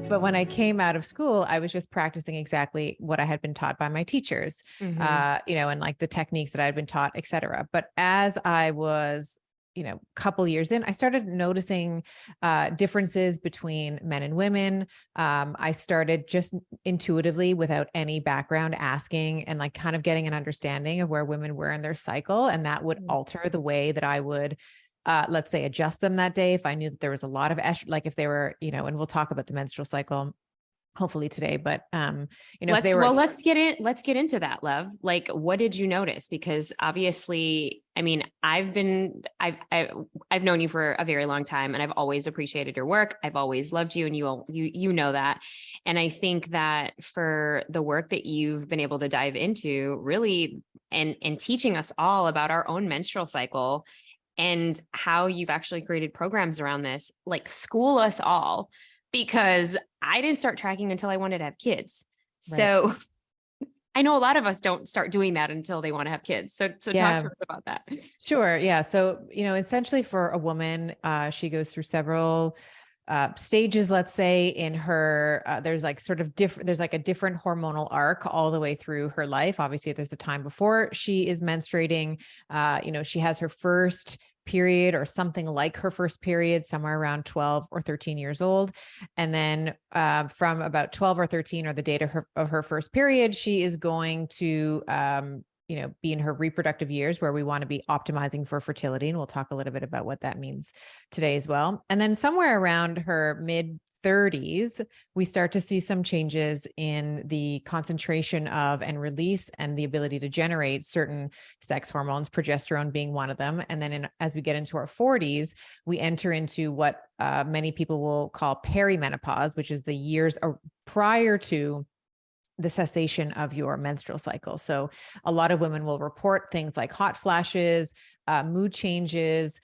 But when I came out of school, I was just practicing exactly what I had been taught by my teachers, and like the techniques that I had been taught, et cetera. But as I was, couple years in, I started noticing differences between men and women. I started just intuitively, without any background, asking and like kind of getting an understanding of where women were in their cycle. And that would alter the way that I would let's say, adjust them that day. If I knew that there was a lot of like if they were, and we'll talk about the menstrual cycle hopefully today, but if they were, let's get into that, love. Like, what did you notice? Because obviously, I mean, I've known you for a very long time, and I've always appreciated your work. I've always loved you, and you know that. And I think that for the work that you've been able to dive into, really, and teaching us all about our own menstrual cycle, and how you've actually created programs around this, like, school us all, because I didn't start tracking until I wanted to have kids. Right. So I know a lot of us don't start doing that until they want to have kids. So talk to us about that. Sure. Yeah. So, essentially for a woman, she goes through several stages, let's say, in her, there's like sort of different, there's like a different hormonal arc all the way through her life. Obviously there's a time before she is menstruating, she has her first period or something like her first period somewhere around 12 or 13 years old. And then from about 12 or 13, or the date of her first period, she is going to, be in her reproductive years, where we want to be optimizing for fertility. And we'll talk a little bit about what that means today as well. And then somewhere around her mid 30s, we start to see some changes in the concentration of and release and the ability to generate certain sex hormones, progesterone being one of them. And then as we get into our 40s, we enter into what many people will call perimenopause, which is the years prior to the cessation of your menstrual cycle. So a lot of women will report things like hot flashes, mood changes,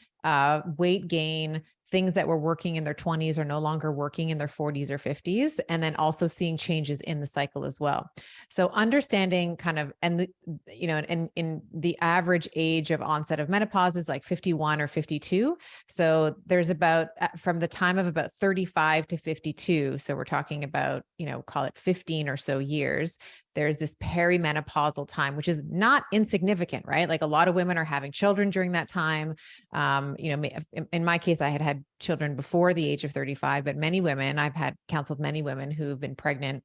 weight gain. Things that were working in their 20s are no longer working in their 40s or 50s, and then also seeing changes in the cycle as well. So understanding kind of, and in the average age of onset of menopause is like 51 or 52. So there's about, from the time of about 35 to 52. So we're talking about, call it 15 or so years. There's this perimenopausal time, which is not insignificant, right? Like a lot of women are having children during that time. In my case, I had children before the age of 35, but many women, I've had counseled many women who've been pregnant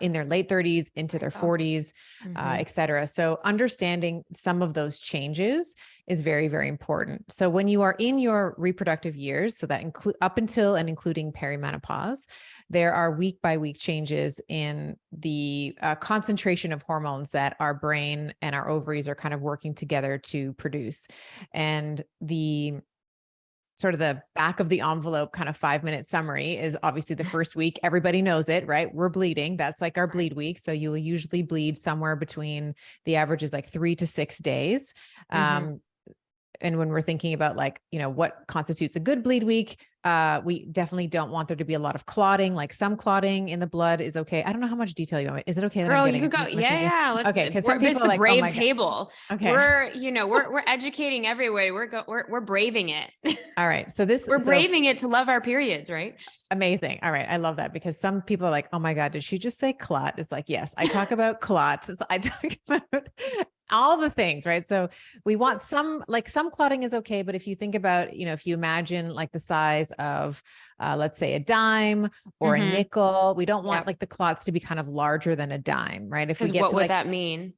in their late 30s into their 40s, et cetera. So understanding some of those changes is very, very important. So when you are in your reproductive years, so that include up until and including perimenopause, there are week by week changes in the concentration of hormones that our brain and our ovaries are kind of working together to produce. And the sort of the back of the envelope kind of 5-minute summary is obviously the first week. Everybody knows it, right? We're bleeding. That's like our bleed week. So you will usually bleed somewhere between, the average is like 3 to 6 days. And when we're thinking about like, what constitutes a good bleed week, we definitely don't want there to be a lot of clotting. Like some clotting in the blood is okay. I don't know how much detail you want. Is it okay that Girl, I'm you could go. Yeah. Let's, okay. Cause some people are like, brave oh my table. God. Okay. We're educating everybody. We're braving it. All right. So we're braving it to love our periods, right? Amazing. All right. I love that, because some people are like, oh my God, did she just say clot? It's like, yes, I talk about clots. I talk about all the things, right? So we want some clotting is okay. But if you think about, if you imagine like the size of, let's say a dime or a nickel, we don't want like the clots to be kind of larger than a dime, right? If we get what to would that mean?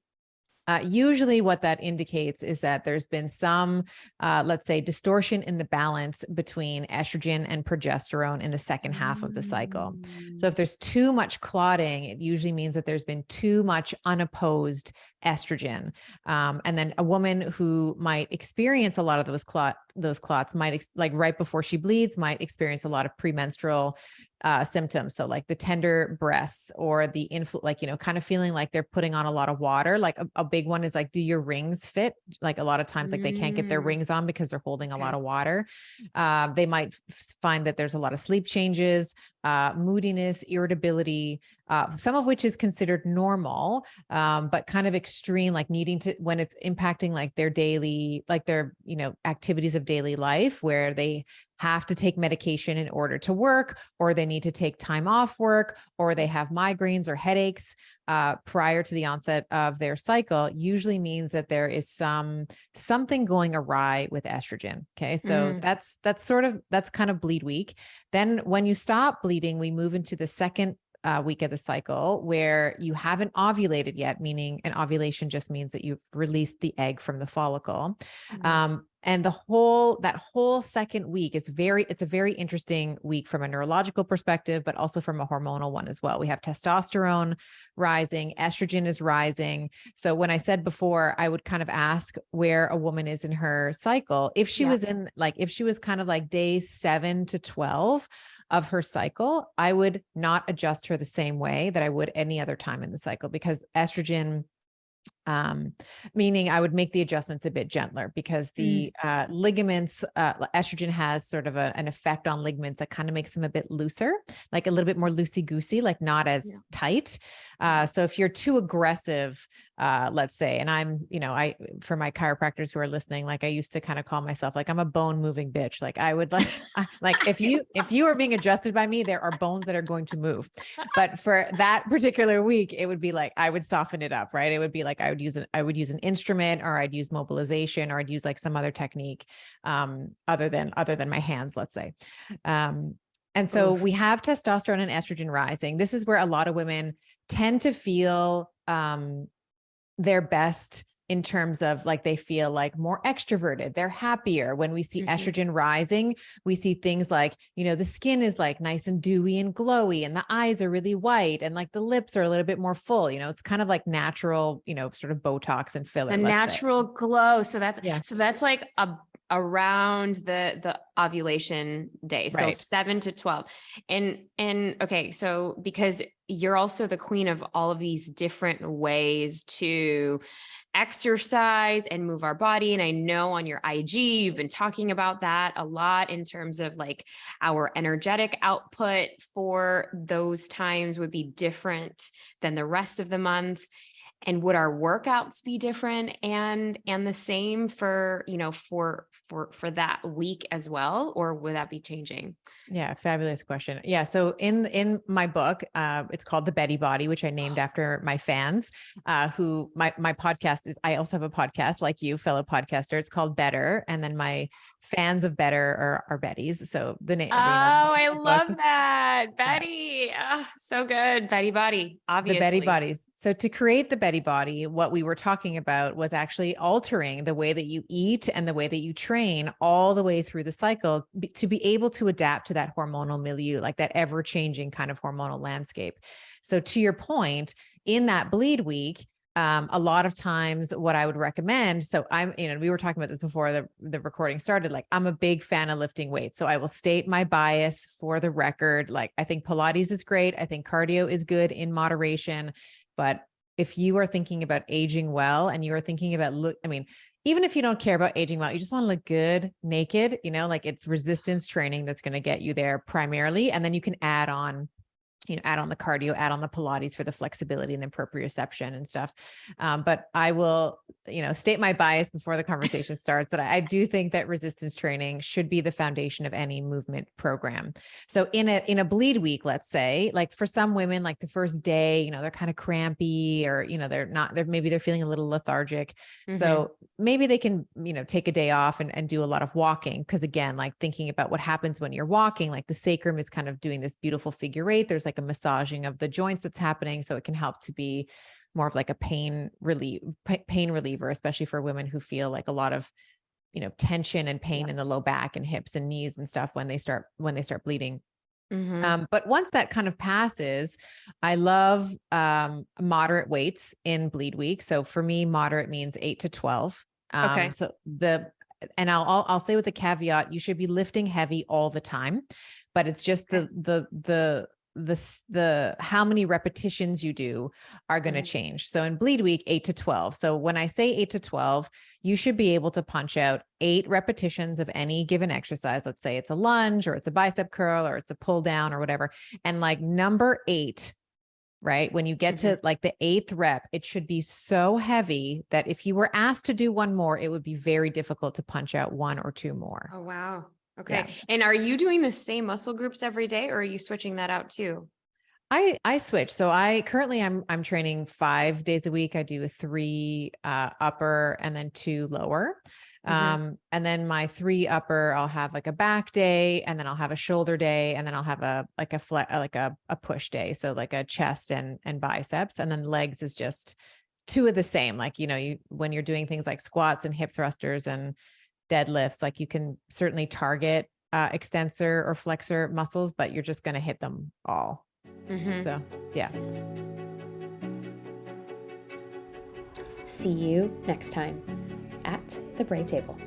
Usually what that indicates is that there's been some, let's say, distortion in the balance between estrogen and progesterone in the second half of the cycle. So if there's too much clotting, it usually means that there's been too much unopposed estrogen. And then a woman who might experience a lot of those clots might, like right before she bleeds, might experience a lot of premenstrual symptoms. So like the tender breasts, or the kind of feeling like they're putting on a lot of water. Like a big one is like, do your rings fit? Like a lot of times, like they can't get their rings on because they're holding a lot of water. They might find that there's a lot of sleep changes, moodiness, irritability, some of which is considered normal, but kind of extreme, like needing to, when it's impacting like their daily, like their, activities of daily life, where they have to take medication in order to work, or they need to take time off work, or they have migraines or headaches prior to the onset of their cycle, usually means that there is something going awry with estrogen. Okay. So that's kind of bleed week. Then when you stop bleeding, we move into the second week of the cycle where you haven't ovulated yet, meaning an ovulation just means that you've released the egg from the follicle. And that whole second week it's a very interesting week from a neurological perspective, but also from a hormonal one as well. We have testosterone rising, estrogen is rising. So when I said before, I would kind of ask where a woman is in her cycle. If she was if she was kind of like day 7 to 12 of her cycle, I would not adjust her the same way that I would any other time in the cycle, because estrogen, meaning I would make the adjustments a bit gentler, because the ligaments, estrogen has sort of an effect on ligaments that kind of makes them a bit looser, like a little bit more loosey-goosey, like not as tight. So if you're too aggressive, let's say, and I'm, for my chiropractors who are listening, like I used to kind of call myself, like, I'm a bone moving bitch. Like I would like if you are being adjusted by me, there are bones that are going to move. But for that particular week, it would be like, I would soften it up, right? It would be like, I would use an instrument, or I'd use mobilization, or I'd use like some other technique, other than my hands, let's say. And so we have testosterone and estrogen rising. This is where a lot of women tend to feel, their best in terms of like, they feel like more extroverted, they're happier. When we see estrogen rising, we see things like, the skin is like nice and dewy and glowy, and the eyes are really white, and like the lips are a little bit more full. It's kind of like natural, sort of Botox and filler. The natural glow. So that's like around the ovulation day. So Right. 7 to 12. And okay. So because you're also the queen of all of these different ways to exercise and move our body. And I know on your IG, you've been talking about that a lot in terms of like our energetic output for those times would be different than the rest of the month. And would our workouts be different and the same for, for that week as well? Or would that be changing? Yeah. Fabulous question. Yeah. So in my book, it's called The Betty Body, which I named after my fans, who my podcast is, I also have a podcast like you, fellow podcaster. It's called Better. And then my fans of Better are Betty's. So the name. I love that. Betty. So good. Betty Body, obviously. The Betty Bodies. So to create the Betty Body, what we were talking about was actually altering the way that you eat and the way that you train all the way through the cycle to be able to adapt to that hormonal milieu, like that ever-changing kind of hormonal landscape. So to your point, in that bleed week, a lot of times what I would recommend, so we were talking about this before the recording started, like I'm a big fan of lifting weights. So I will state my bias for the record. Like I think Pilates is great. I think cardio is good in moderation. But if you are thinking about aging well, and you are thinking about even if you don't care about aging well, you just want to look good naked, like it's resistance training that's going to get you there primarily. And then you can add on the cardio, add on the Pilates for the flexibility and the proprioception and stuff. But I will, state my bias before the conversation starts, that I do think that resistance training should be the foundation of any movement program. So in a bleed week, let's say, like for some women, like the first day, they're kind of crampy, or, maybe they're feeling a little lethargic. So maybe they can, take a day off and do a lot of walking. Cause again, like thinking about what happens when you're walking, like the sacrum is kind of doing this beautiful figure eight. There's like a massaging of the joints that's happening. So it can help to be more of like a pain reliever, especially for women who feel like a lot of, tension and pain in the low back and hips and knees and stuff when they start bleeding. But once that kind of passes, I love moderate weights in bleed week. So for me, moderate means 8 to 12. And I'll say with the caveat, you should be lifting heavy all the time, but it's just the how many repetitions you do are going to change. So in bleed week, 8 to 12. So when I say 8 to 12, you should be able to punch out 8 repetitions of any given exercise. Let's say it's a lunge, or it's a bicep curl, or it's a pull down, or whatever. And like number 8, right? When you get to like the 8th rep, it should be so heavy that if you were asked to do one more, it would be very difficult to punch out 1 or 2 more. Oh, wow. Okay. Yeah. And are you doing the same muscle groups every day, or are you switching that out too? I switch. So I currently I'm training 5 days a week. I do 3 upper and then 2 lower. Mhm. And then my 3 upper, I'll have like a back day, and then I'll have a shoulder day, and then I'll have a like a like a push day. So like a chest and biceps, and then legs is just 2 of the same. Like, you when you're doing things like squats and hip thrusters and deadlifts, like you can certainly target extensor or flexor muscles, but you're just going to hit them all. Mhm. So, yeah. See you next time at the Brave Table.